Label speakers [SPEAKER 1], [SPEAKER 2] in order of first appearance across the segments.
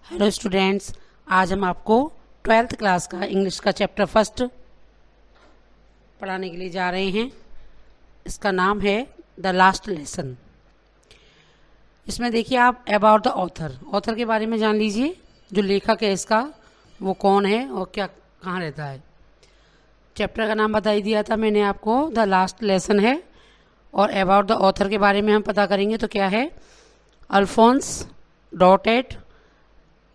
[SPEAKER 1] Hello students, आज हम आपको 12th क्लास का इंग्लिश का चैप्टर फर्स्ट पढ़ाने के लिए जा रहे हैं। इसका नाम है द लास्ट लेसन। इसमें देखिए आप अबाउट द ऑथर के बारे में जान लीजिए। जो लेखक है इसका वो कौन है और क्या कहाँ रहता है। चैप्टर का नाम बता ही दिया था मैंने आपको, द लास्ट लेसन है। और अबाउट द ऑथर के बारे में हम पता करेंगे तो क्या है, अल्फोंस डॉटेट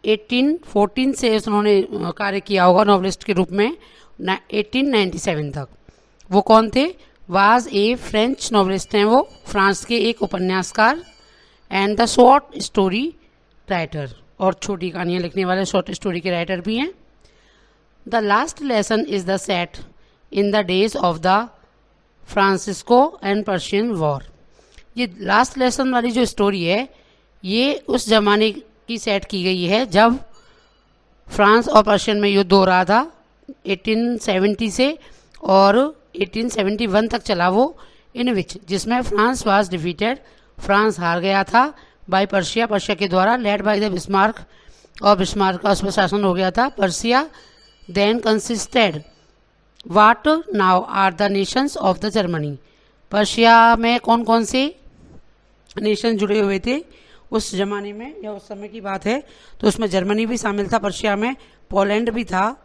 [SPEAKER 1] 1814 से उन्होंने कार्य किया होगा नॉवलिस्ट के रूप में 1897 तक। वो कौन थे? वाज ए फ्रेंच नॉवलिस्ट हैं वो, फ्रांस के एक उपन्यासकार and the short story writer, और छोटी कहानियाँ लिखने वाले शॉर्ट स्टोरी के राइटर भी हैं। The last lesson is the set in the days of the Francisco and Persian war. ये लास्ट लेसन वाली जो स्टोरी है ये उस जमाने की सेट की गई है जब फ्रांस और पर्शियन में युद्ध हो रहा था 1870 से और 1871 तक चला वो, इन विच जिसमें फ्रांस वाज डिफीटेड, फ्रांस हार गया था बाय पर्शिया, पर्शिया के द्वारा, लेड बाय द बिस्मार्क, और बिस्मार्क का उस पर शासन हो गया था। Persia then consisted what now are the nations of the Germany. Persia में कौन कौन से नेशन जुड़े हुए थे उस जमाने में, या उस समय की बात है तो उसमें जर्मनी भी शामिल था, पर्शिया में पोलैंड भी था,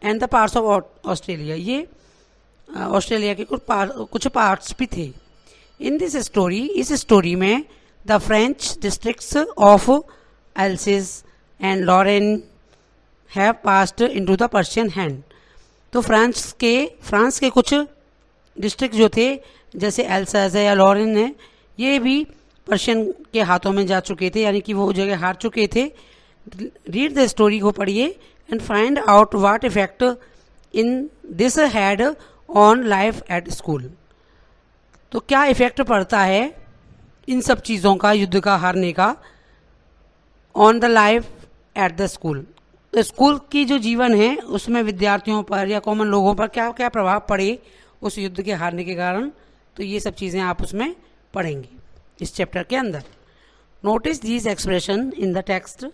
[SPEAKER 1] and the parts of Australia. ये ऑस्ट्रेलिया के कुछ पार्ट्स भी थे। इन दिस स्टोरी, इस स्टोरी में the French districts of Alsace and Lorraine have passed into the Persian hand. तो फ्रांस के कुछ डिस्ट्रिक्ट जो थे जैसे एल्सास है या लॉरेन है, ये भी पर्शियन के हाथों में जा चुके थे, यानी कि वो जगह हार चुके थे। रीड द स्टोरी को पढ़िए and find out what effect in this had on life at school. तो क्या इफेक्ट पड़ता है इन सब चीज़ों का, युद्ध का, हारने का, on the life at the school. तो स्कूल की जो जीवन है उसमें विद्यार्थियों पर या कॉमन लोगों पर क्या क्या प्रभाव पड़े उस युद्ध के हारने के कारण। तो ये सब चीज़ें आप उसमें पढ़ेंगे इस चैप्टर के अंदर। Notice these expression in the text.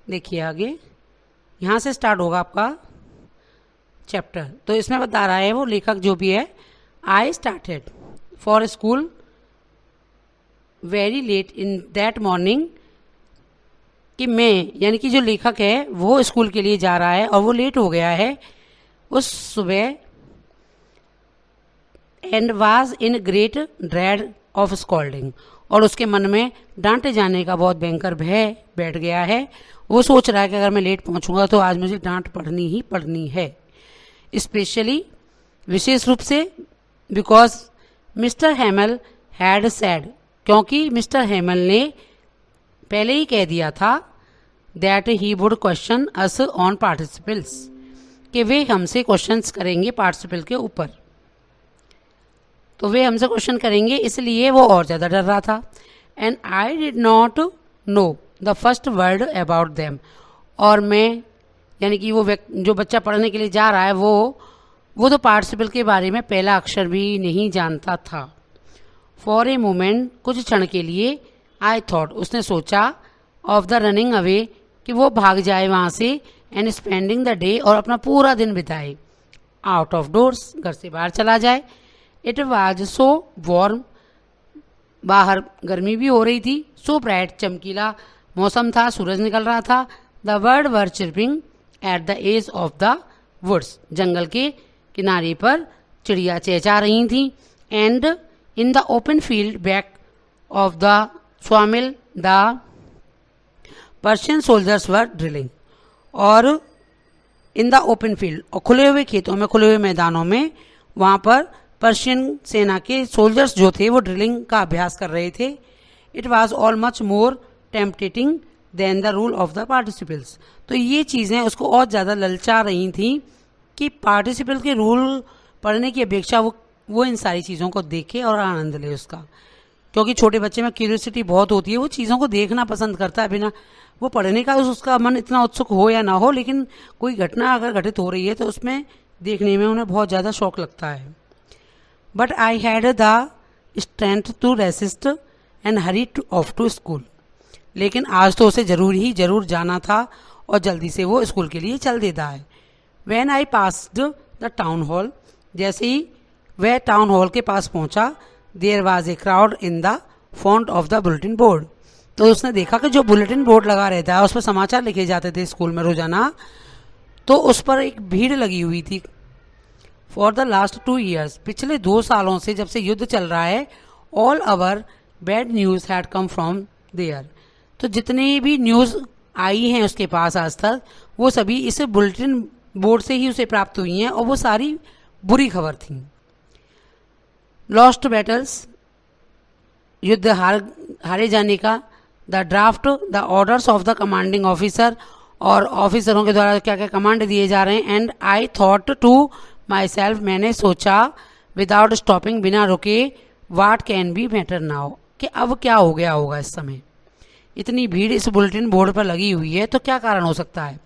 [SPEAKER 1] देखिए आगे यहाँ से स्टार्ट होगा आपका चैप्टर। तो इसमें बता रहा है वो लेखक जो भी है, I started for school very late in that morning, कि मैं, यानी कि जो लेखक है वो स्कूल के लिए जा रहा है और वो लेट हो गया है उस सुबह, and was in great dread of scolding, और उसके मन में डांटे जाने का बहुत भयंकर भय बैठ गया है। वो सोच रहा है कि अगर मैं लेट पहुंचूंगा तो आज मुझे डांट पड़नी ही पड़नी है, स्पेशली, विशेष रूप से, because mister Hemal had sad, क्योंकि मिस्टर हेमल ने पहले ही कह दिया था that he would question us on participles, कि वे हमसे क्वेश्चंस करेंगे पार्टिसिपल के ऊपर। तो वे हमसे क्वेश्चन करेंगे, इसलिए वो और ज़्यादा डर रहा था। And I did not know the first word about them, और मैं, यानी कि वो जो बच्चा पढ़ने के लिए जा रहा है वो तो पार्टिसिपल के बारे में पहला अक्षर भी नहीं जानता था। फॉर ए मोमेंट, कुछ क्षण के लिए, आई थॉट, उसने सोचा, ऑफ द रनिंग अवे, कि वो भाग जाए वहाँ से, एंड स्पेंडिंग द डे, और अपना पूरा दिन बिताए, आउट ऑफ डोर्स, घर से बाहर चला जाए। इट वॉज सो वार्म, बाहर गर्मी भी हो रही थी, सो ब्राइट, चमकीला मौसम था, सूरज निकल रहा था। The bird were chirping at the edge of the woods, जंगल के किनारे पर चिड़िया चहचहा रही थी। And in the open field back of the sawmill the Persian soldiers were drilling, और इन द ओपन फील्ड, और खुले हुए खेतों में, खुले हुए मैदानों में, वहाँ पर पर्शियन सेना के सोल्जर्स जो थे वो ड्रिलिंग का अभ्यास कर रहे थे। It was all much more tempting than the rule of the participles. तो ये चीज़ें उसको और ज़्यादा ललचा रही थी कि पार्टिसिपल के रूल पढ़ने की अपेक्षा वो इन सारी चीज़ों को देखे और आनंद ले उसका, क्योंकि छोटे बच्चे में क्यूरियोसिटी बहुत होती है, वो चीज़ों को देखना पसंद करता है, बिना वो पढ़ने का उसका मन इतना उत्सुक हो या ना हो, लेकिन कोई घटना अगर घटित हो रही है तो उसमें देखने में उन्हें बहुत ज़्यादा शौक लगता है। But I had the strength to resist and hurry off to school, लेकिन आज तो उसे जरूर जाना था और जल्दी से वो स्कूल के लिए चल देता है। When I passed the town hall, जैसे ही वह टाउन हॉल के पास पहुंचा, there was a crowd in the front of the bulletin board. तो उसने देखा कि जो बुलेटिन बोर्ड लगा रहता है उस पर समाचार लिखे जाते थे स्कूल में रोजाना, तो उस पर एक भीड़ लगी हुई थी। फॉर द लास्ट 2 years, पिछले 2 सालों से जब से युद्ध चल रहा है, all our bad news had come from there. तो जितनी भी न्यूज आई हैं उसके पास आज तक, वो सभी इस बुलेटिन बोर्ड से ही उसे प्राप्त हुई हैं और वो सारी बुरी खबर थी। लॉस्ट बैटल्स, युद्ध हारे जाने का, the draft, the orders of the commanding officer, और ऑफिसरों के द्वारा क्या क्या कमांड दिए जा रहे हैं। And I thought to myself, मैंने सोचा, विदाउट स्टॉपिंग, बिना रुके, what can be matter now, कि अब क्या हो गया होगा इस समय। इतनी भीड़ इस बुलेटिन बोर्ड पर लगी हुई है तो क्या कारण हो सकता है।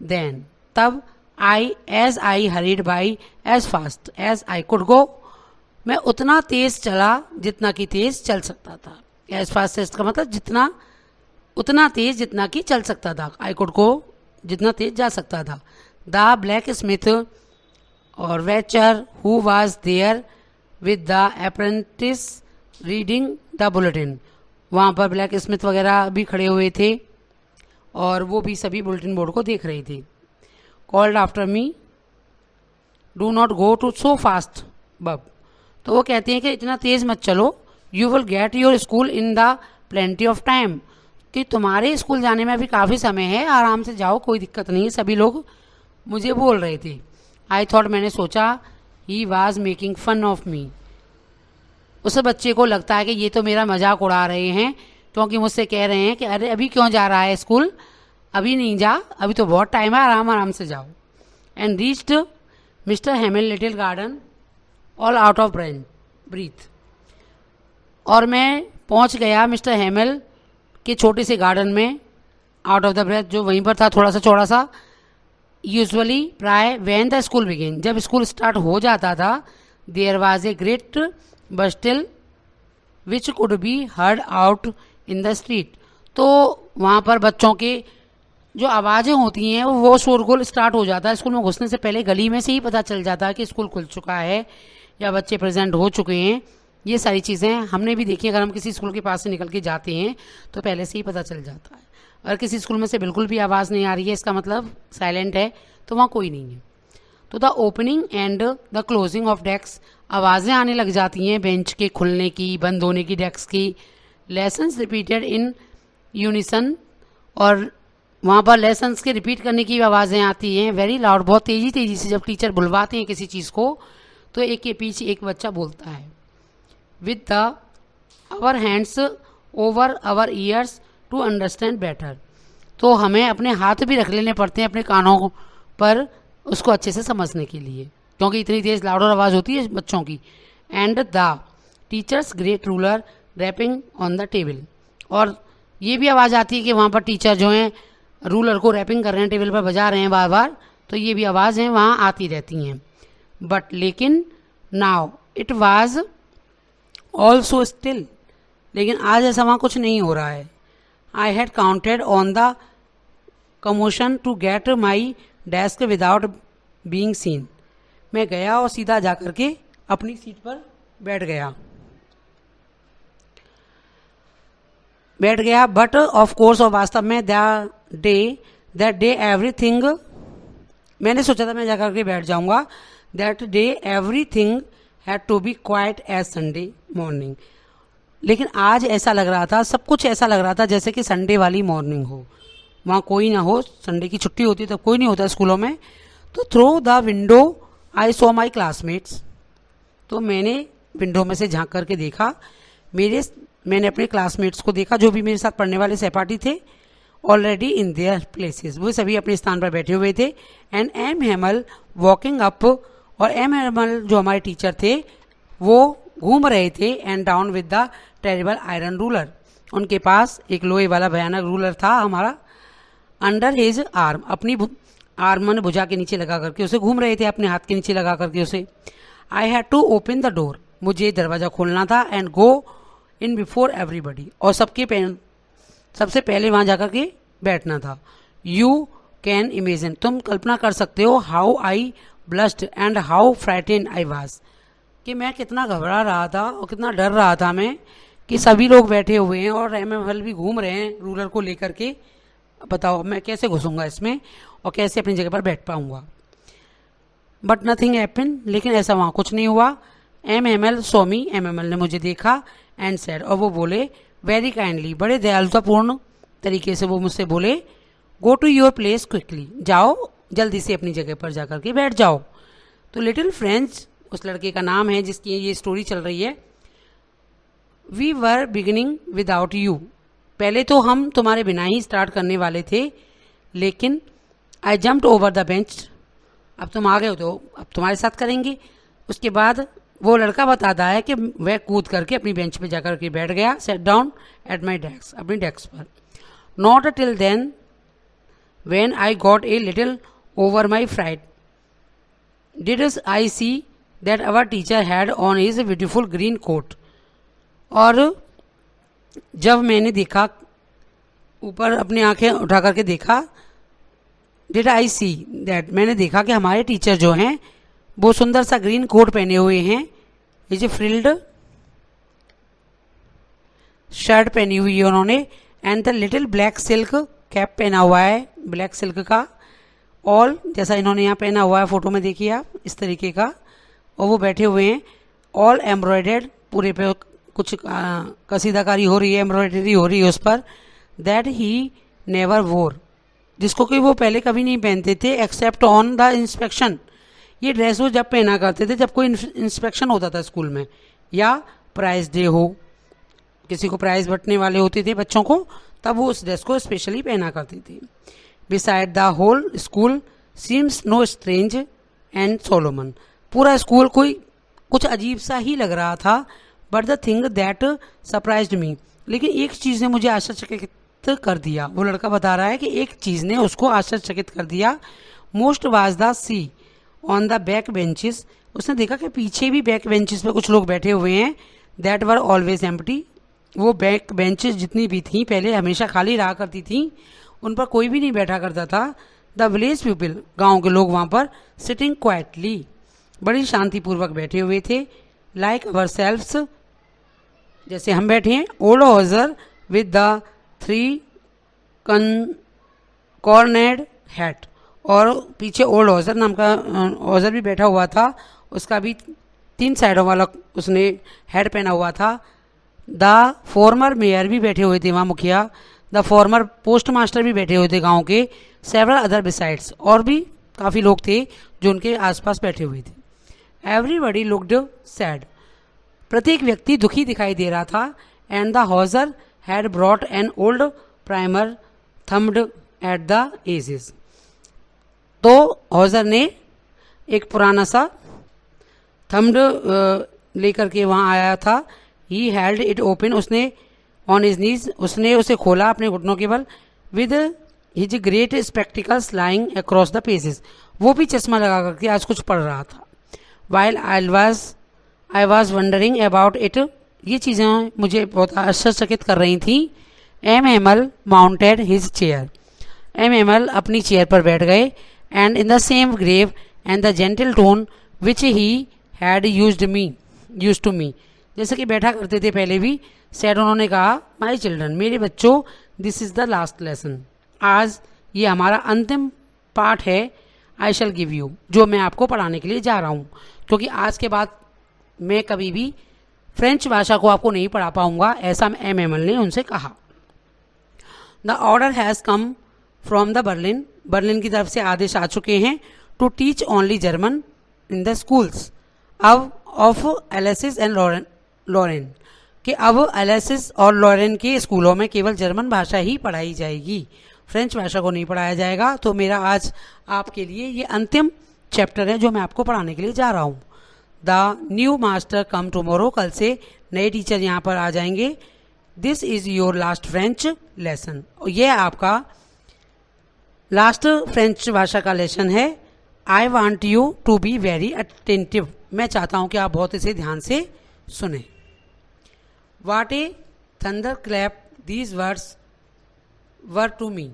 [SPEAKER 1] देन तब as I hurried by as fast as I could go, मैं उतना तेज चला जितना कि तेज चल सकता था। एज फास्ट का मतलब उतना तेज जितना कि चल सकता था। आई कुड गो, जितना तेज जा सकता था। द ब्लैक स्मिथ और Wachter who was there with the apprentice reading the bulletin, वहाँ पर ब्लैक स्मिथ वगैरह भी खड़े हुए थे और वो भी सभी बुलेटिन बोर्ड को देख रहे थे। Called after me, do not go to so fast bub, तो वो कहते हैं कि इतना तेज मत चलो, you will get your school in the plenty of time, कि तुम्हारे स्कूल जाने में अभी काफ़ी समय है, आराम से जाओ, कोई दिक्कत नहीं है। सभी लोग मुझे बोल रहे थे। आई थॉट, मैंने सोचा, he was making fun of me, उस बच्चे को लगता है कि ये तो मेरा मजाक उड़ा रहे हैं, क्योंकि मुझसे कह रहे हैं कि अरे अभी क्यों जा रहा है स्कूल, अभी नहीं जा, अभी तो बहुत टाइम है, आराम आराम से जाओ। And reached mister Hemil little garden all out of breath, और मैं पहुंच गया मिस्टर हेमिल के छोटे से गार्डन में, आउट ऑफ द ब्रेथ, जो वहीं पर था, थोड़ा सा चौड़ा सा। यूजुअली प्राय व्हेन द स्कूल बिगिन, जब स्कूल स्टार्ट हो जाता था, there was a great bustle which could be heard out in the street, तो वहाँ पर बच्चों के जो आवाज़ें होती हैं वो शोरगुल स्टार्ट हो जाता है। स्कूल में घुसने से पहले गली में से ही पता चल जाता है कि स्कूल खुल चुका है या बच्चे प्रेजेंट हो चुके हैं। ये सारी चीज़ें हमने भी देखी, अगर हम किसी स्कूल के पास से निकल के जाते हैं तो पहले से ही पता चल जाता है। अगर किसी स्कूल में से बिल्कुल भी आवाज़ नहीं आ रही है, इसका मतलब साइलेंट है, तो वहाँ कोई नहीं है। तो the opening and the closing of desk, आवाज़ें आने लग जाती हैं बेंच के खुलने की, बंद होने की, डेस्क की। लेसन्स रिपीटेड इन यूनिसन, और वहाँ पर लेसन्स के रिपीट करने की आवाज़ें आती हैं, वेरी लाउड, बहुत तेज़ी तेज़ी से। जब टीचर बुलवाते हैं किसी चीज़ को तो एक के पीछे एक बच्चा बोलता है। With the our hands over our ears to understand better, तो हमें अपने हाथ भी रख लेने पड़ते हैं अपने कानों पर उसको अच्छे से समझने के लिए, क्योंकि इतनी तेज़ लाउडर आवाज़ होती है बच्चों की। And the teacher's great ruler rapping on the table, और ये भी आवाज़ आती है कि वहाँ पर टीचर जो हैं रूलर को रैपिंग कर रहे हैं, टेबल पर बजा रहे हैं बार बार, तो ये भी आवाज़ें वहाँ आती रहती हैं। बट लेकिन now it was also still, लेकिन आज ऐसा वहाँ कुछ नहीं हो रहा है। I had counted on the commotion to get my desk without being seen, मैं गया और सीधा जा करके अपनी सीट पर बैठ गया। बट ऑफ कोर्स, और वास्तव में दैट डे एवरीथिंग, मैंने सोचा था मैं जा करके बैठ जाऊंगा। That day everything had to be quiet as Sunday morning, लेकिन आज ऐसा लग रहा था, सब कुछ ऐसा लग रहा था जैसे कि संडे वाली मॉर्निंग हो, वहाँ कोई ना हो। संडे की छुट्टी होती है तब कोई नहीं होता स्कूलों में। तो through the window I saw my classmates, तो मैंने विंडो में से झांक करके देखा, मैंने अपने क्लासमेट्स को देखा जो भी मेरे साथ पढ़ने वाले सहपाठी थे। ऑलरेडी इन देयर प्लेसेस, वो सभी अपने स्थान पर बैठे हुए थे। And M Hemal walking up, और एम हेमल जो हमारे टीचर थे वो घूम रहे थे and down with the terrible iron ruler, उनके पास एक लोहे वाला भयानक रूलर था हमारा। अंडर हिज आर्म, अपनी आर्म ने भुजा के नीचे लगा करके उसे घूम रहे थे, अपने हाथ के नीचे लगा करके उसे। I had to open the door, मुझे दरवाज़ा खोलना था। And go in before everybody, और सबके सबसे पहले वहाँ जाकर के बैठना था। यू कैन इमेजिन, तुम कल्पना कर सकते हो, how I blessed and how frighten I was, कि मैं कितना घबरा रहा था और कितना डर रहा था मैं, कि सभी लोग बैठे हुए हैं और एमएमएल भी घूम रहे हैं रूलर को लेकर के। बताओ मैं कैसे घुसूंगा इसमें और कैसे अपनी जगह पर बैठ पाऊंगा। बट नथिंग हैपन, लेकिन ऐसा वहाँ कुछ नहीं हुआ। एमएमएल सॉ मी, एमएमएल ने मुझे देखा, एंड सेड, और वो बोले वेरी काइंडली, बड़े दयालुतापूर्ण तरीके से वो मुझसे बोले, go to your place quickly, जाओ जल्दी से अपनी जगह पर जाकर के बैठ जाओ। तो लिटिल फ्रेंच उस लड़के का नाम है जिसकी ये स्टोरी चल रही है। We were beginning without you, पहले तो हम तुम्हारे बिना ही स्टार्ट करने वाले थे, लेकिन आई जम्प्ड ओवर द बेंच, अब तुम आ गए हो तो अब तुम्हारे साथ करेंगे। उसके बाद वो लड़का बताता है कि वह कूद करके अपनी बेंच पे जाकर के बैठ गया, set down at my desk, अपनी डेस्क पर। Not till then when I got a little over my fright did I see that our teacher had on his beautiful green coat, और जब मैंने देखा, ऊपर अपनी आंखें उठा करके देखा, डिड आई सी दैट, मैंने देखा कि हमारे टीचर जो हैं वो सुंदर सा ग्रीन कोट पहने हुए हैं, ये जो फ्रिल्ड शर्ट पहनी हुई है उन्होंने, and the little black silk cap पहना हुआ है, ब्लैक सिल्क का, ऑल जैसा इन्होंने यहाँ पहना हुआ है फोटो में देखिए आप, इस तरीके का, और वो बैठे हुए हैं, ऑल एम्ब्रॉयडर्ड, पूरे पे कुछ कसीदाकारी हो रही है, एम्ब्रॉयडरी हो रही है उस पर, दैट ही नेवर वोर, जिसको कि वो पहले कभी नहीं पहनते थे, एक्सेप्ट ऑन द इंस्पेक्शन, ये ड्रेस वो जब पहना करते थे जब कोई इंस्पेक्शन होता था स्कूल में, या प्राइज डे हो, किसी को प्राइज बंटने वाले होते थे बच्चों को, तब वो उस ड्रेस को स्पेशली पहना करते थे। Beside the whole school seems no strange and solemn, पूरा स्कूल कोई कुछ अजीब सा ही लग रहा था, but the thing that surprised me, लेकिन एक चीज़ ने मुझे आश्चर्यचकित कर दिया। वो लड़का बता रहा है कि एक चीज़ ने उसको आश्चर्यचकित कर दिया। Most was the see on the back benches, उसने देखा कि पीछे भी बैक बेंचेस पे कुछ लोग बैठे हुए हैं, दैट वर ऑलवेज एम्प्टी, वो बैक बेंचेस जितनी भी थी पहले हमेशा खाली रहा करती थी, उन पर कोई भी नहीं बैठा करता था। द विलेज पीपल, गाँव के लोग वहाँ पर सिटिंग क्वाइटली, बड़ी शांतिपूर्वक बैठे हुए थे, लाइक अवर सेल्व्स, जैसे हम बैठे हैं। ओल्ड हॉजर विद द 3 कॉर्नेड हैट, और पीछे ओल्ड हॉजर नाम का हॉजर भी बैठा हुआ था, उसका भी 3 साइडों वाला उसने हैट पहना हुआ था। द फॉर्मर मेयर भी बैठे हुए थे वहाँ, मुखिया, द फॉर्मर पोस्ट मास्टर भी बैठे हुए थे गांव के, सेवरल अदर बिसाइड्स, और भी काफ़ी लोग थे जो उनके आसपास बैठे हुए थे। एवरीबडी लुक्ड सैड, प्रत्येक व्यक्ति दुखी दिखाई दे रहा था, and the Hauser had brought an old primer thumbed at the edges, तो हॉजर ने एक पुराना सा थम्ड लेकर के वहाँ आया था। ही हैल्ड इट ओपन, उसने ऑन हिज नीज, उसने उसे खोला अपने घुटनों के बल, with his great spectacles lying across the pages, वो भी चश्मा लगा करके आज कुछ पढ़ रहा था। While I was wondering about it, ये चीज़ें मुझे बहुत आश्चर्यचकित कर रही थी। MML mounted his chair, MML अपनी चेयर पर बैठ गए, and in the same grave and the gentle tone which he had used to me, जैसे कि बैठा करते थे पहले भी, सैड, उन्होंने कहा, माई चिल्ड्रन, मेरे बच्चों, this is the last lesson, आज ये हमारा अंतिम पाठ है, आई शैल गिव यू, जो मैं आपको पढ़ाने के लिए जा रहा हूँ, क्योंकि आज के बाद मैं कभी भी फ्रेंच भाषा को आपको नहीं पढ़ा पाऊंगा, ऐसा एमएमएल ने उनसे कहा। The order has come from the Berlin, Berlin की तरफ से आदेश आ चुके हैं, to teach only German in the schools अब ऑफ एलेसिस एंड लॉरेन, कि अब एलेसिस और लॉरेन के स्कूलों में केवल जर्मन भाषा ही पढ़ाई जाएगी, फ्रेंच भाषा को नहीं पढ़ाया जाएगा। तो मेरा आज आपके लिए ये अंतिम चैप्टर है जो मैं आपको पढ़ाने के लिए जा रहा हूँ। The new master come tomorrow, कल से नए टीचर यहाँ पर आ जाएंगे। This is your last French lesson, ये आपका लास्ट फ्रेंच भाषा का लेसन है। I want you to be very attentive, मैं चाहता हूँ कि आप बहुत इसे ध्यान से सुने। What a thunderclap these words were to me.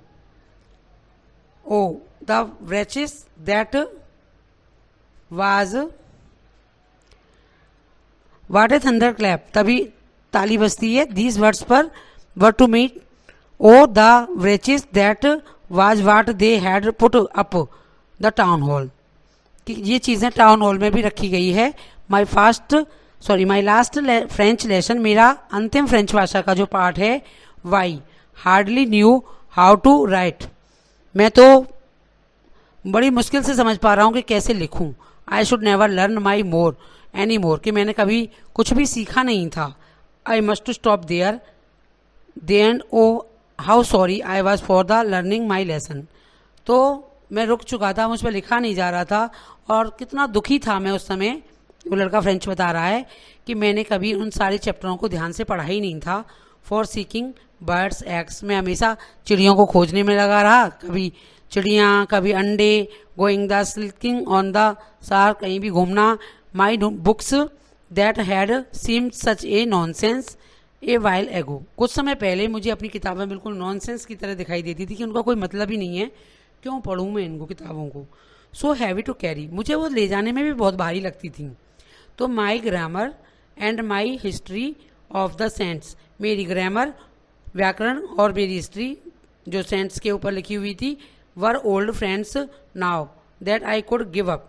[SPEAKER 1] O the wretches that was what a thunderclap, तभी ताली बजती है। दीज वर्ड्स पर were to meet O the wretches that was what they had put up the town hall, कि ये चीज़ें town hall में भी रखी गई है। माई लास्ट फ्रेंच लेसन, मेरा अंतिम फ्रेंच भाषा का जो पाठ है। Why hardly knew how to write, मैं तो बड़ी मुश्किल से समझ पा रहा हूँ कि कैसे लिखूँ। I should never learn my more any more, कि मैंने कभी कुछ भी सीखा नहीं था। I must to stop there then oh how sorry I was for the learning my lesson, तो मैं रुक चुका था, मुझ पर लिखा नहीं जा रहा था और कितना दुखी था मैं उस समय। वो लड़का फ्रेंच बता रहा है कि मैंने कभी उन सारे चैप्टरों को ध्यान से पढ़ा ही नहीं था। फॉर सीकिंग बर्ड्स एग्स, मैं हमेशा चिड़ियों को खोजने में लगा रहा, कभी चिड़ियाँ कभी अंडे। गोइंग द स्लिकिंग ऑन द सार, कहीं भी घूमना। My books that had seemed such A nonsense a while एगो, कुछ समय पहले मुझे अपनी किताबें बिल्कुल नॉनसेंस की तरह दिखाई देती थी कि उनका कोई मतलब ही नहीं है, क्यों पढ़ूँ मैं इनको किताबों को। सो हैवी टू कैरी, मुझे वो ले जाने में भी बहुत भारी लगती थी। तो my grammar and my history of the saints, मेरी ग्रामर व्याकरण और मेरी हिस्ट्री जो सेंट्स के ऊपर लिखी हुई थी, were old friends now that I could give up,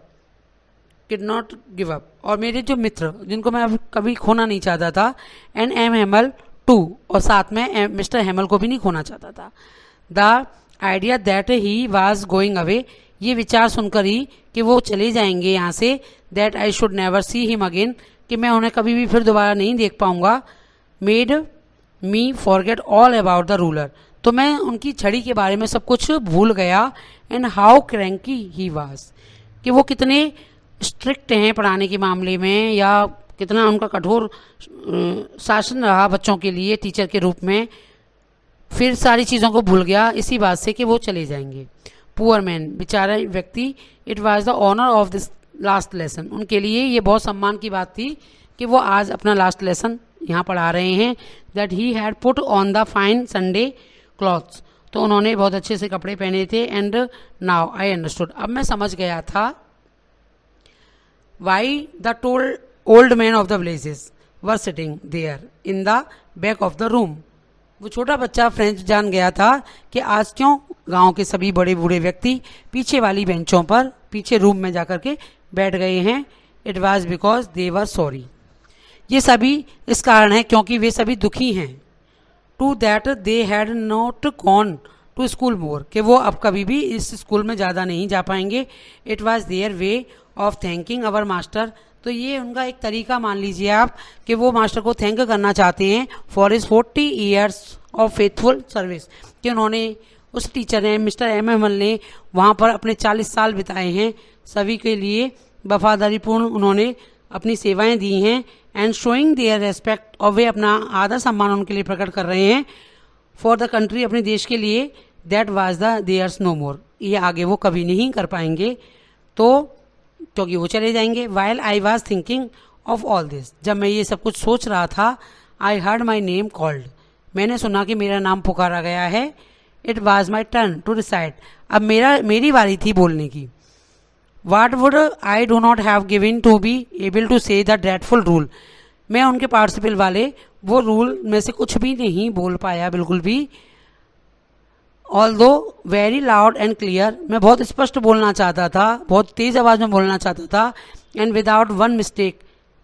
[SPEAKER 1] could not give up, और मेरे जो मित्र जिनको मैं अब कभी खोना नहीं चाहता था। एंड एम हेमल टू, और साथ में मिस्टर हेमल को भी नहीं खोना चाहता था। The idea that he was going away, ये विचार सुनकर ही कि वो चले जाएंगे यहाँ से। That I should never see him again, कि मैं उन्हें कभी भी फिर दोबारा नहीं देख पाऊंगा। Made me forget all about the ruler, तो मैं उनकी छड़ी के बारे में सब कुछ भूल गया। And how cranky he was, कि वो कितने स्ट्रिक्ट हैं पढ़ाने के मामले में, या कितना उनका कठोर शासन रहा बच्चों के लिए टीचर के रूप में। फिर सारी चीज़ों को भूल गया इसी बात से कि वो चले जाएंगे। पुअर मैन, बेचारा व्यक्ति। It was the honour of this last lesson, उनके लिए ये बहुत सम्मान की बात थी कि वो आज अपना लास्ट लेसन यहाँ पढ़ा रहे हैं। That he had put on the fine Sunday clothes, तो उन्होंने बहुत अच्छे से कपड़े पहने थे। एंड नाउ आई अंडरस्टूड, अब मैं समझ गया था। Why the told old man of the villages were sitting there in the back of the room, वो छोटा बच्चा फ्रेंच जान गया था कि आज क्यों गांव के सभी बड़े बूढ़े व्यक्ति पीछे वाली बेंचों पर पीछे रूम में जाकर के बैठ गए हैं। It was because they were sorry, ये सभी इस कारण है क्योंकि वे सभी दुखी हैं। To that they had not gone to school more, कि वो अब कभी भी इस स्कूल में ज़्यादा नहीं जा पाएंगे। It was their way of thanking our master, तो ये उनका एक तरीका मान लीजिए आप कि वो मास्टर को थैंक करना चाहते हैं for his 40 years of faithful service, कि उन्होंने उस टीचर ने मिस्टर एम हेमल ने वहाँ पर अपने 40 साल बिताए हैं, सभी के लिए वफादारीपूर्ण उन्होंने अपनी सेवाएं दी हैं। एंड शोइंग देयर रेस्पेक्ट, और वे अपना आदर सम्मान उनके लिए प्रकट कर रहे हैं। फॉर द कंट्री, अपने देश के लिए। That was the there's no more, ये आगे वो कभी नहीं कर पाएंगे, तो क्योंकि वो चले जाएंगे। While I was thinking of all this, जब मैं ये सब कुछ सोच रहा था, I heard my name called, मैंने सुना कि मेरा नाम पुकारा गया है। It was my turn to decide, अब मेरी बारी थी बोलने की। What would I do not have given to be able to say the dreadful rule, मैं उनके पार्टिसिपल वाले वो रूल में से कुछ भी नहीं बोल पाया बिल्कुल भी। Although very loud and clear, मैं बहुत स्पष्ट बोलना चाहता था, बहुत तेज़ आवाज़ में बोलना चाहता था। एंड विदाउट वन मिस्टेक,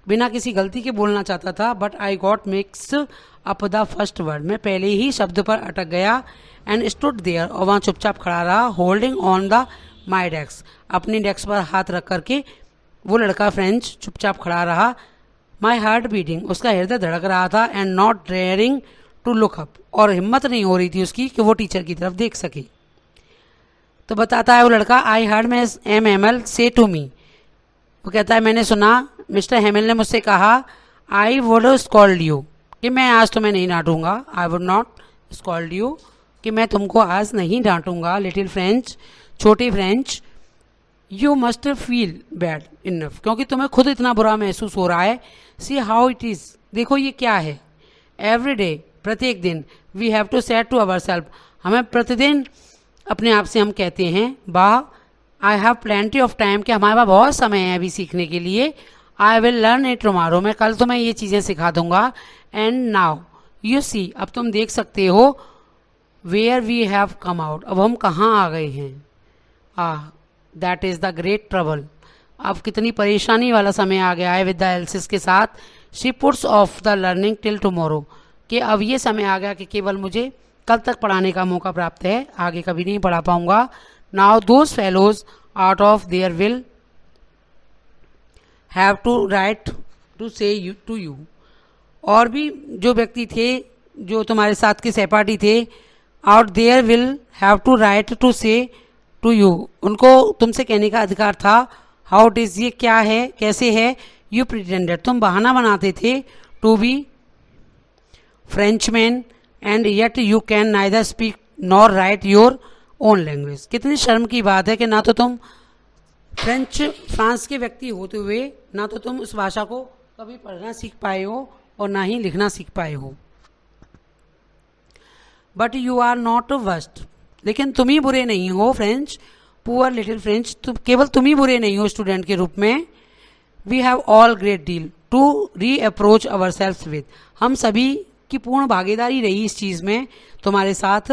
[SPEAKER 1] बिना किसी गलती के बोलना चाहता था। But I got mix up the first word, मैं पहले ही शब्द पर अटक गया। एंड स्टूड देयर, और वहाँ चुपचाप खड़ा रहा। Holding on the my desk, अपनी डेस्क पर हाथ रख करके वो लड़का फ्रेंच चुपचाप खड़ा रहा। माई हार्ट बीटिंग, उसका हृदय धड़क रहा था। And not daring to look up, और हिम्मत नहीं हो रही थी उसकी कि वो टीचर की तरफ देख सके। तो बताता है वो लड़का, I heard miss M Hemal से टू मी, वो कहता है मैंने सुना मिस्टर हेमल ने मुझसे कहा, आई वुड स्कॉल्ड यू, कि मैं आज तुम्हें नहीं डांटूंगा। I would not scold you, कि मैं तुमको आज नहीं डांटूंगा। लिटिल फ्रेंच, छोटी French. You must feel bad enough, क्योंकि तुम्हें खुद इतना बुरा महसूस हो रहा है। सी हाउ इट इज़, देखो ये क्या है। एवरी डे, प्रत्येक दिन। We have to set to ourself, हमें प्रतिदिन अपने आप से हम कहते हैं, वाह I have plenty of time, कि हमारे पास बहुत समय है अभी सीखने के लिए। I will learn it tomorrow, मैं कल तुम्हें ये चीज़ें सिखा दूंगा। एंड नाउ यू सी, अब तुम देख सकते हो, where we have come out, अब हम कहाँ आ गए हैं। That is the great trouble, अब कितनी परेशानी वाला समय आ गया है विद द एल्सिस के साथ। She puts of the learning till tomorrow, कि अब ये समय आ गया कि केवल मुझे कल तक पढ़ाने का मौका प्राप्त है, आगे कभी नहीं पढ़ा पाऊंगा। Now those fellows out of there will have to right to say to you to, you भी जो व्यक्ति थे, जो तुम्हारे साथ के सहपाठी थे, out there will have to right to say to you, उनको तुमसे कहने का अधिकार था। हाउ इट इज़, ये क्या है, कैसे है। यू प्रिटेंडेड, तुम बहाना बनाते थे, to be Frenchman and yet you can neither speak nor write your own language. कितनी शर्म की बात है कि ना तो तुम फ्रांस के व्यक्ति होते हुए ना तो तुम उस भाषा को कभी पढ़ना सीख पाए हो और ना ही लिखना सीख पाए हो। But you are not worst, लेकिन तुम ही बुरे नहीं हो फ्रेंच, पुअर लिटिल फ्रेंच, केवल तुम ही बुरे नहीं हो स्टूडेंट के रूप में। We have all great deal to reproach our self with, हम सभी की पूर्ण भागीदारी रही इस चीज़ में तुम्हारे साथ।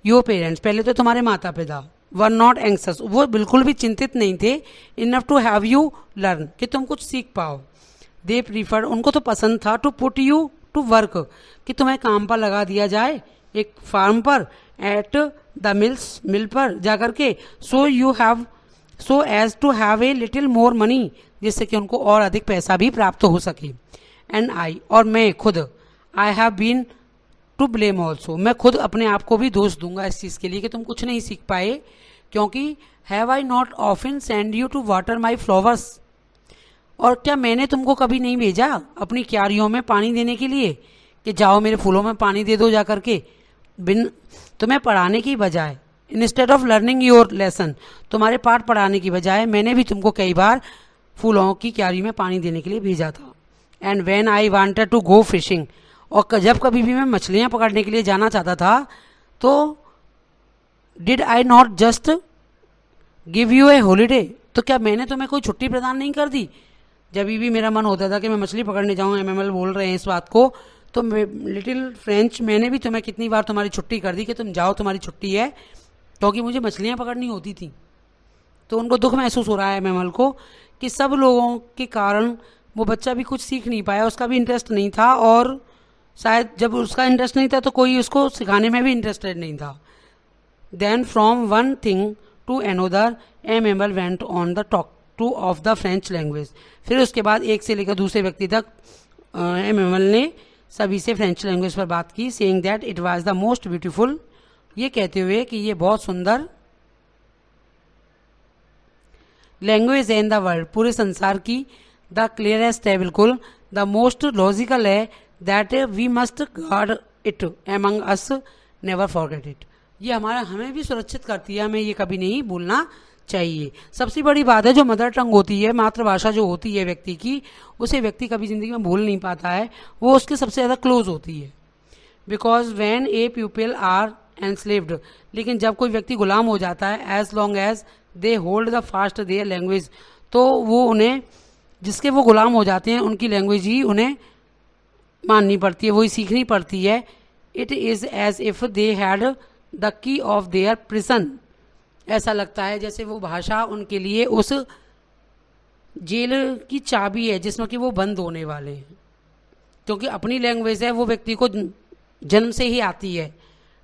[SPEAKER 1] योर पेरेंट्स, पहले तो तुम्हारे माता पिता, वर नॉट एंक्सस, वो बिल्कुल भी चिंतित नहीं थे, enough to have you learn, कि तुम कुछ सीख पाओ। दे प्रीफर, उनको तो पसंद था, to put you to work, कि तुम्हें काम पर लगा दिया जाए एक फार्म पर, एट द मिल्स, मिल पर जाकर के, so as to have a little more money, जिससे कि उनको और अधिक पैसा भी प्राप्त हो सके। एंड आई, और मैं खुद, I have been to blame also, मैं खुद अपने आप को भी दोष दूंगा इस चीज़ के लिए कि तुम कुछ नहीं सीख पाए, क्योंकि have I not often send you to water my flowers, और क्या मैंने तुमको कभी नहीं भेजा अपनी क्यारियों में पानी देने के लिए, कि जाओ मेरे फूलों में पानी दे दो जा करके, बिन तुम्हें पढ़ाने की बजाय, instead of learning your lesson, तुम्हारे पाठ पढ़ाने की बजाय मैंने भी तुमको कई बार फूलों की क्यारी में पानी देने के लिए भेजा था। And when I wanted to go fishing, और जब कभी भी मैं मछलियाँ पकड़ने के लिए जाना चाहता था, तो did I not just give U A holiday, तो क्या मैंने तुम्हें कोई छुट्टी प्रदान नहीं कर दी। जब भी मेरा मन होता था कि मैं मछली पकड़ने जाऊँ, MML बोल रहे हैं इस बात को, तो लिटिल फ्रेंच, मैंने भी तुम्हें कितनी बार तुम्हारी छुट्टी कर दी कि तुम जाओ, तुम्हारी छुट्टी है, क्योंकि मुझे मछलियाँ पकड़नी होती थी। तो उनको दुख महसूस हो रहा है MML को कि सब लोगों के कारण वो बच्चा भी कुछ सीख नहीं पाया, उसका भी इंटरेस्ट नहीं था, और शायद जब उसका इंटरेस्ट नहीं था तो कोई उसको सिखाने में भी इंटरेस्टेड नहीं था। Then from one thing to another MML went on the talk to of the French language, फिर उसके बाद एक से लेकर दूसरे व्यक्ति तक MML ने सभी से फ्रेंच लैंग्वेज पर बात की, saying that it was the most beautiful, ये कहते हुए कि ये बहुत सुंदर लैंग्वेज है इन द वर्ल्ड, पूरे संसार की, द क्लियरेस्ट है बिल्कुल, द मोस्ट लॉजिकल है, that we must guard it among us, never forget it, ये हमें भी सुरक्षित करती है, हमें ये कभी नहीं भूलना चाहिए। सबसे बड़ी बात है, जो मदर टंग होती है, मातृभाषा जो होती है व्यक्ति की, उसे व्यक्ति कभी ज़िंदगी में भूल नहीं पाता है, वो उसके सबसे ज़्यादा क्लोज होती है। Because when a people are enslaved, लेकिन जब कोई व्यक्ति गुलाम हो जाता है, as long as they hold the fast their language, तो वो उन्हें, जिसके वो गुलाम हो जाते हैं, उनकी लैंग्वेज ही उन्हें माननी पड़ती है, वही सीखनी पड़ती है। It is as if they had the key of their prison, ऐसा लगता है जैसे वो भाषा उनके लिए उस जेल की चाबी है जिसमें कि वो बंद होने वाले हैं, क्योंकि अपनी लैंग्वेज है, वो व्यक्ति को जन्म से ही आती है।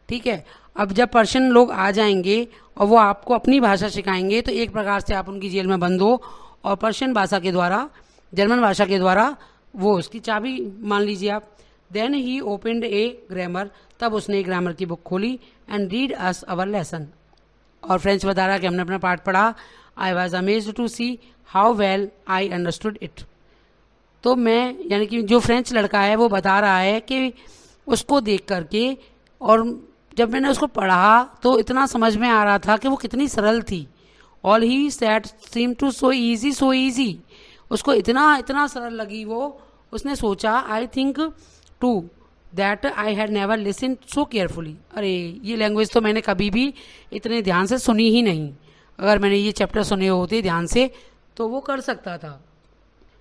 [SPEAKER 1] ठीक है, अब जब पर्शियन लोग आ जाएंगे और वो आपको अपनी भाषा सिखाएंगे, तो एक प्रकार से आप उनकी जेल में बंद हो, और पर्शियन भाषा के द्वारा, जर्मन भाषा के द्वारा वो उसकी चाबी मान लीजिए आप। Then he opened a grammar, तब उसने ग्रामर की बुक खोली, and read us our lesson, और फ्रेंच बता रहा कि हमने अपना पाठ पढ़ा। I was amazed to see how well I understood it, तो मैं, यानी कि जो फ्रेंच लड़का है वो बता रहा है कि उसको देख करके, और जब मैंने उसको पढ़ा तो इतना समझ में आ रहा था कि वो कितनी सरल थी। All he said seem to so easy, उसको इतना सरल लगी वो। उसने सोचा, I think to that I had never listen so carefully. अरे ये लैंग्वेज तो मैंने कभी भी इतने ध्यान से सुनी ही नहीं। अगर मैंने ये चैप्टर सुने होते ध्यान से तो वो कर सकता था,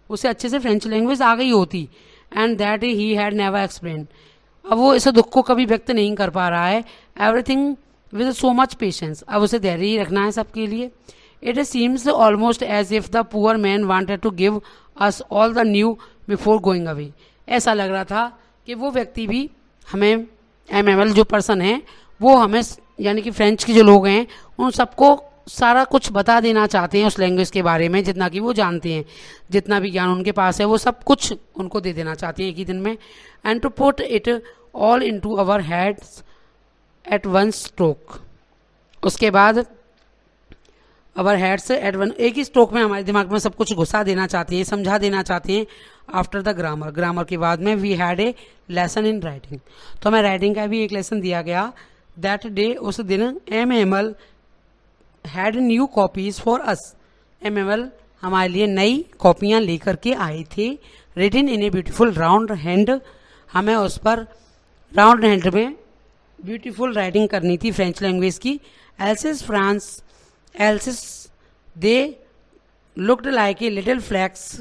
[SPEAKER 1] उसे अच्छे से फ्रेंच लैंग्वेज आ गई होती। And that he had never explain. अब वो इस दुख को कभी व्यक्त नहीं कर पा रहा है। Everything with so much patience. अब उसे धैर्य ही रखना है सबके लिए। It seems almost as if the poor man wanted to give us all the knew before going away. ऐसा लग रहा था कि वो व्यक्ति भी हमें, MML जो पर्सन है वो हमें, यानी कि फ्रेंच के जो लोग हैं उन सबको सारा कुछ बता देना चाहते हैं उस लैंग्वेज के बारे में, जितना कि वो जानते हैं, जितना भी ज्ञान उनके पास है वो सब कुछ उनको दे देना चाहते हैं एक ही दिन में। And to put it all into our heads at one stroke. उसके बाद अवर हेड्स एट वन, एक ही स्ट्रोक में हमारे दिमाग में सब कुछ घुसा देना चाहते हैं, समझा देना चाहते हैं। आफ्टर द ग्रामर, ग्रामर के बाद में we had a lesson in writing. तो हमें राइटिंग का भी एक लेसन दिया गया। दैट डे, उस दिन MML had new copies for us. MML हमारे लिए नई कॉपियाँ लेकर के आए थे। Written in a beautiful round hand. हमें उस पर राउंड हैंड में ब्यूटीफुल राइटिंग करनी थी फ्रेंच लैंग्वेज की। Alsace France, Alsace they looked like a little flags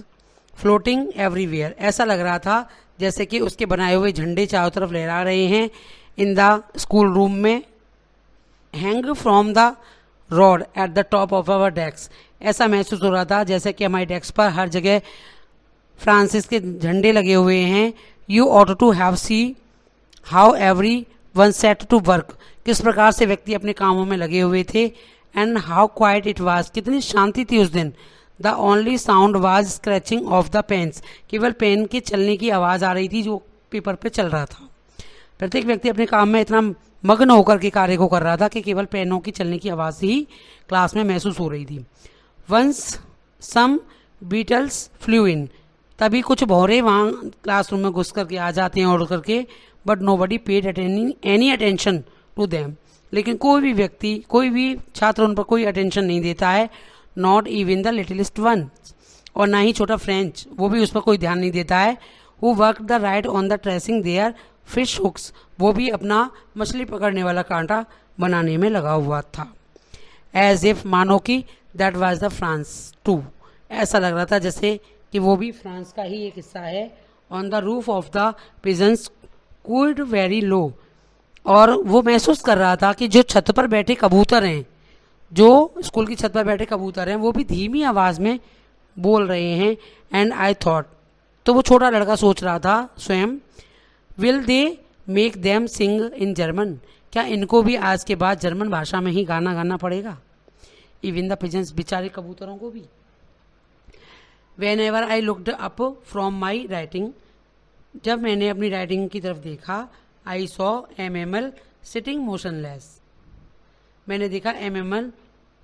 [SPEAKER 1] floating everywhere. ऐसा लग रहा था जैसे कि उसके बनाए हुए झंडे चारों तरफ लहरा रहे हैं इन द स्कूल रूम में। Hang from the rod at the top of our desk. ऐसा महसूस हो रहा था जैसे कि हमारी डेस्क पर हर जगह फ्रांसिस के झंडे लगे हुए हैं। You ought to have see how every one set to work. किस प्रकार से व्यक्ति अपने कामों में लगे हुए थे। And how quite it was, कितनी शांति थी उस दिन। The only sound was scratching of the pens. केवल पेन के चलने की आवाज़ आ रही थी जो पेपर पे चल रहा था। प्रत्येक व्यक्ति अपने काम में इतना मग्न होकर के कार्य को कर रहा था कि केवल पेनों की चलने की आवाज़ ही क्लास में महसूस हो रही थी। वंस सम बीटल्स फ्लू इन। तभी कुछ भौरे वहाँ क्लासरूम में घुस करके आ जाते हैं उड़ करके। But nobody paid any attention to them. लेकिन कोई भी व्यक्ति, कोई भी छात्र उन पर कोई अटेंशन नहीं देता है। Not even the littlest one. और ना ही छोटा फ्रेंच, वो भी उस पर कोई ध्यान नहीं देता है। Who work the right on the tracing their fish hooks. वो भी अपना मछली पकड़ने वाला कांटा बनाने में लगा हुआ था। एज इफ, मानो कि that was the France too. ऐसा लग रहा था जैसे कि वो भी फ्रांस का ही एक हिस्सा है। On the roof of the pigeons cooed very low. और वो महसूस कर रहा था कि जो छत पर बैठे कबूतर हैं, जो स्कूल की छत पर बैठे कबूतर हैं, वो भी धीमी आवाज़ में बोल रहे हैं। एंड आई थॉट, तो वो छोटा लड़का सोच रहा था स्वयं, will they make them sing in German. क्या इनको भी आज के बाद जर्मन भाषा में ही गाना गाना पड़ेगा। इवन द पिजन्स, बेचारे कबूतरों को भी। When ever I looked up from my writing. जब मैंने अपनी राइटिंग की तरफ देखा, I saw MML sitting motionless. मैंने देखा MML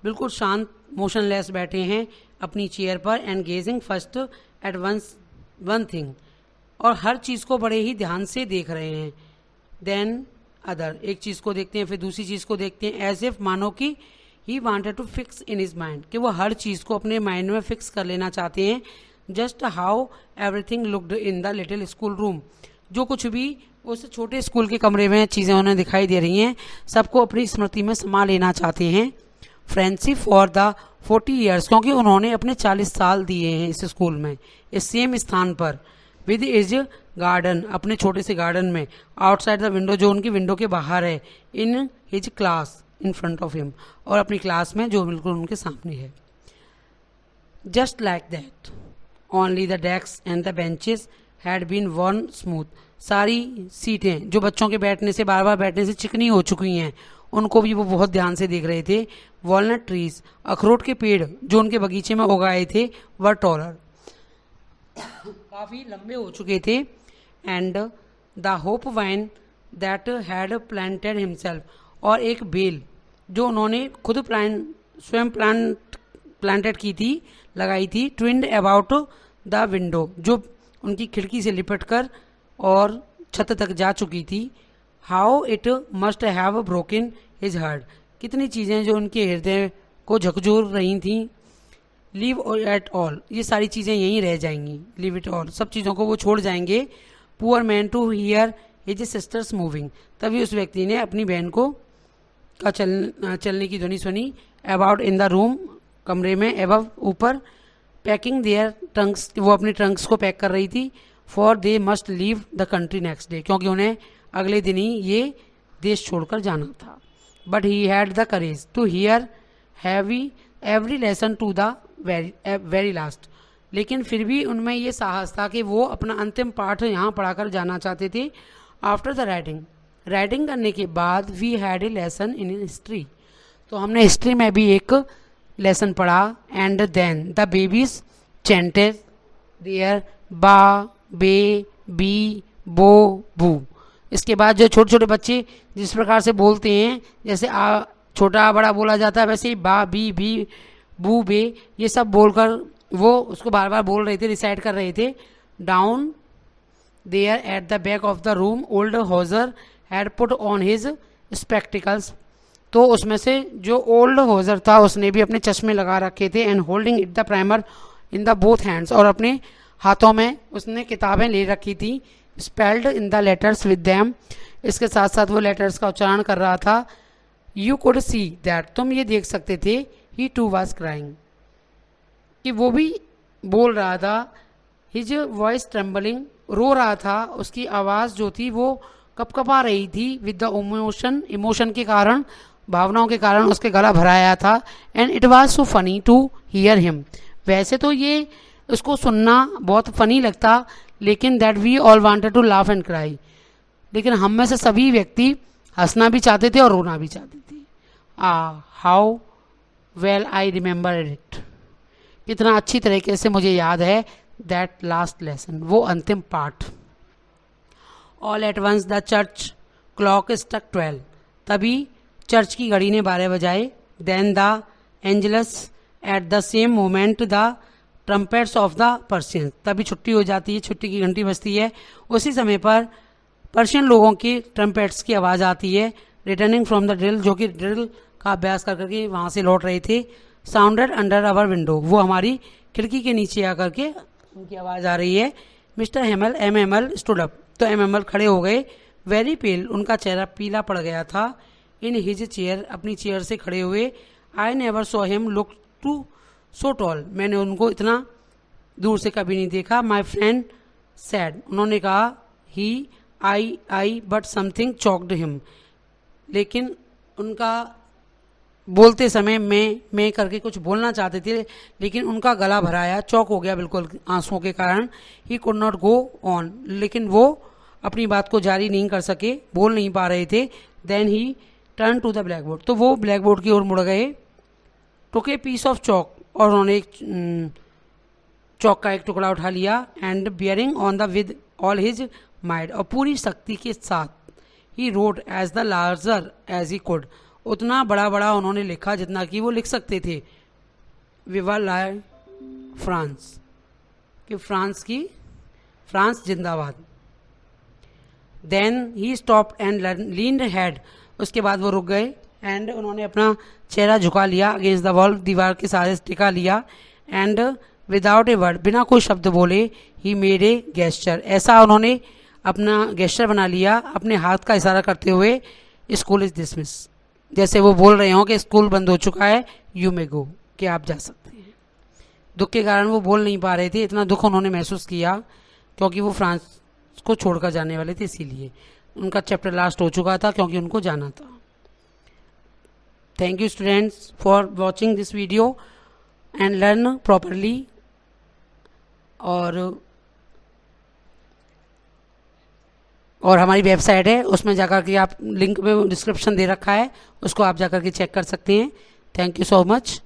[SPEAKER 1] बिल्कुल शांत मोशनलेस बैठे हैं अपनी चेयर पर। And gazing first at one thing. और हर चीज़ को बड़े ही ध्यान से देख रहे हैं। देन अदर, एक चीज़ को देखते हैं फिर दूसरी चीज़ को देखते हैं। एज इफ, मानो कि he wanted to fix in his mind, कि वो हर चीज़ को अपने माइंड में फिक्स कर लेना चाहते हैं। Just how everything looked in the little school room. जो कुछ भी उस छोटे स्कूल के कमरे में चीज़ें उन्हें दिखाई दे रही हैं, सबको अपनी स्मृति में समा लेना चाहते हैं। फ्रेंडशिप फॉर द 40 ईयर्स, क्योंकि उन्होंने अपने 40 साल दिए हैं इस स्कूल में, इस सेम स्थान पर। विद इज गार्डन, अपने छोटे से गार्डन में। आउटसाइड द विंडो, जो उनकी विंडो के बाहर है। In his class, in front of him, और अपनी क्लास में जो बिल्कुल उनके सामने है। Just like that only the desk and the benches had been worn smooth. सारी सीटें जो बच्चों के बैठने से, बार बार बैठने से चिकनी हो चुकी हैं, उनको भी वो बहुत ध्यान से देख रहे थे। वॉलनट ट्रीज, अखरोट के पेड़ जो उनके बगीचे में उगाए थे, वर टॉलर, काफ़ी लंबे हो चुके थे। And the hope wine that had planted himself, और एक बेल जो उन्होंने खुद स्वयं प्लांटेड की थी, लगाई थी। ट्विंड अबाउट द विंडो, जो उनकी खिड़की से लिपट कर और छत तक जा चुकी थी। How it must have broken his heart, कितनी चीज़ें जो उनके हृदय को झकझोर रही थीं। लीव एट ऑल, ये सारी चीज़ें यहीं रह जाएंगी। लीव इट ऑल, सब चीज़ों को वो छोड़ जाएंगे। Poor man to hear his sisters moving, तभी उस व्यक्ति ने अपनी बहन को का चलने की ध्वनि सुनी। अबाउट इन द रूम, कमरे में, एबव ऊपर, पैकिंग देयर ट्रंक्स, वो अपने ट्रंक्स को पैक कर रही थी। For they must leave the country next day, क्योंकि उन्हें अगले दिन ही ये देश छोड़कर जाना था। But he had the courage to hear heavy every lesson to the very last, लेकिन फिर भी उनमें ये साहस था कि वो अपना अंतिम पाठ यहाँ पढ़ाकर जाना चाहते थे। आफ्टर द राइटिंग करने के बाद we had a lesson in history, तो हमने हिस्ट्री में भी एक लेसन पढ़ा। And then the babies chanted their ba be B बो बू, इसके बाद जो छोटे छोटे बच्चे जिस प्रकार से बोलते हैं, जैसे आ छोटा बड़ा बोला जाता है, वैसे ही बा बी बी बू बे ये सब बोलकर वो उसको बार बार बोल रहे थे, रिसाइट कर रहे थे। Down there at the back of the room old Hauser had put on his spectacles, तो उसमें से जो ओल्ड होजर था उसने भी अपने चश्मे लगा रखे थे। And holding it the primer in the both hands, और अपने हाथों में उसने किताबें ले रखी थी। Spelled in the letters with them, इसके साथ साथ वो लेटर्स का उच्चारण कर रहा था। यू कुड सी दैट, तुम ये देख सकते थे। ही टू वाज क्राइंग, कि वो भी बोल रहा था। हिज वॉइस ट्रेम्बलिंग, रो रहा था, उसकी आवाज़ जो थी वो कपकपा रही थी। विद द इमोशन के कारण, भावनाओं के कारण उसके गला भराया था। And it was so funny to hear him, वैसे तो ये उसको सुनना बहुत फनी लगता, लेकिन that we all wanted to laugh and cry, लेकिन हम में से सभी व्यक्ति हंसना भी चाहते थे और रोना भी चाहते थे। How well I remember it, कितना अच्छी तरीके से मुझे याद है। दैट लास्ट लेसन, वो अंतिम पाठ। All at once the church clock struck 12, तभी चर्च की घड़ी ने 12 बजाए। Then the Angelus at the same moment the trumpets of the Persians, तभी छुट्टी हो जाती है, छुट्टी की घंटी बजती है। उसी समय पर पर्शियन लोगों की ट्रम्पेट्स की आवाज़ आती है। रिटर्निंग फ्रॉम द ड्रिल, जो कि ड्रिल का अभ्यास कर करके वहाँ से लौट रहे थे। साउंडेड अंडर आवर विंडो, वो हमारी खिड़की के नीचे आकर के उनकी आवाज़ आ रही है। Mister Hamel M Hamel stood up, तो एम एमल खड़े हो गए। वेरी पेल, उनका चेहरा पीला पड़ गया था। इन हिज चेयर, अपनी चेयर से खड़े हुए। I never saw him look to so tall, मैंने उनको इतना दूर से कभी नहीं देखा। माई फ्रेंड सैड, उन्होंने कहा। ही आई बट समथिंग चॉक्ड हिम, लेकिन उनका बोलते समय मैं करके कुछ बोलना चाहते थे, लेकिन उनका गला भराया, चौक हो गया बिल्कुल आंसुओं के कारण। He could not go on, लेकिन वो अपनी बात को जारी नहीं कर सके, बोल नहीं पा रहे थे। Then he turn to the blackboard, तो वो ब्लैक बोर्ड की ओर मुड़ गए। टुक ए पीस ऑफ चौक, और उन्होंने एक चौक का एक टुकड़ा उठा लिया। And bearing on the with all his mind, और पूरी शक्ति के साथ। He wrote as the larger as he could, उतना बड़ा बड़ा उन्होंने लिखा जितना कि वो लिख सकते थे। विवा ला फ्रांस, कि फ्रांस जिंदाबाद। Then he stop and leaned head, उसके बाद वो रुक गए। एंड उन्होंने अपना चेहरा झुका लिया अगेंस्ट द वॉल, दीवार के सहारे टिका लिया। एंड विदाउट ए वर्ड, बिना कोई शब्द बोले, ही मेड ए गेस्चर, ऐसा उन्होंने अपना गेस्चर बना लिया अपने हाथ का इशारा करते हुए। स्कूल इज डिसमिस, जैसे वो बोल रहे हों कि स्कूल बंद हो चुका है, यू मे गो, कि आप जा सकते हैं। दुख के कारण वो बोल नहीं पा रहे थे, इतना दुख उन्होंने महसूस किया, क्योंकि वो फ्रांस को छोड़कर जाने वाले थे, इसीलिए उनका चैप्टर लास्ट हो चुका था, क्योंकि उनको जाना था। Thank you students for watching this video and learn properly. और हमारी वेबसाइट है, उसमें जाकर के आप, लिंक में डिस्क्रिप्शन दे रखा है, उसको आप जाकर के चेक कर सकते हैं। Thank you so much.